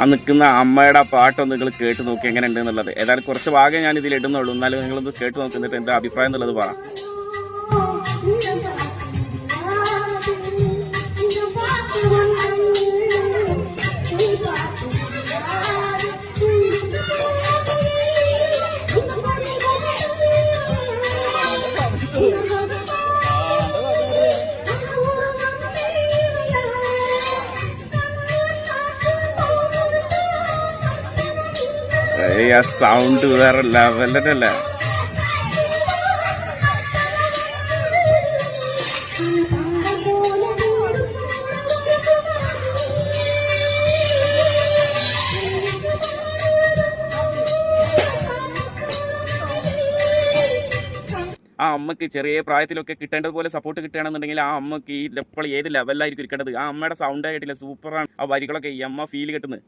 ആ നിൽക്കുന്ന അമ്മയുടെ പാട്ടൊന്ന് നിങ്ങൾ കേട്ട് നോക്കി എങ്ങനെ ഉണ്ട് എന്നുള്ളത്. ഏതായാലും കുറച്ച് ഭാഗം ഞാൻ ഇതിൽ ഇടുന്നുള്ളൂ, എന്നാലും നിങ്ങളൊന്ന് കേട്ട് നോക്കുന്നിട്ട് എന്താ അഭിപ്രായം എന്നുള്ളത് പറ. ആ സൗണ്ട് വേറെ ലെവലല്ലേ. ആ അമ്മക്ക് ചെറിയ പ്രായത്തിലൊക്കെ കിട്ടേണ്ടതുപോലെ സപ്പോർട്ട് കിട്ടുകയാണെന്നുണ്ടെങ്കിൽ ആ അമ്മക്ക് ഈ ഇപ്പോൾ ഏത് ലെവലിലായിരിക്കും ഇരിക്കേണ്ടത്. ആ അമ്മയുടെ സൗണ്ട് ആയിട്ടില്ല, സൂപ്പറാണ്. ആ വരികളൊക്കെ ഈ അമ്മ ഫീൽ കിട്ടുന്നത്.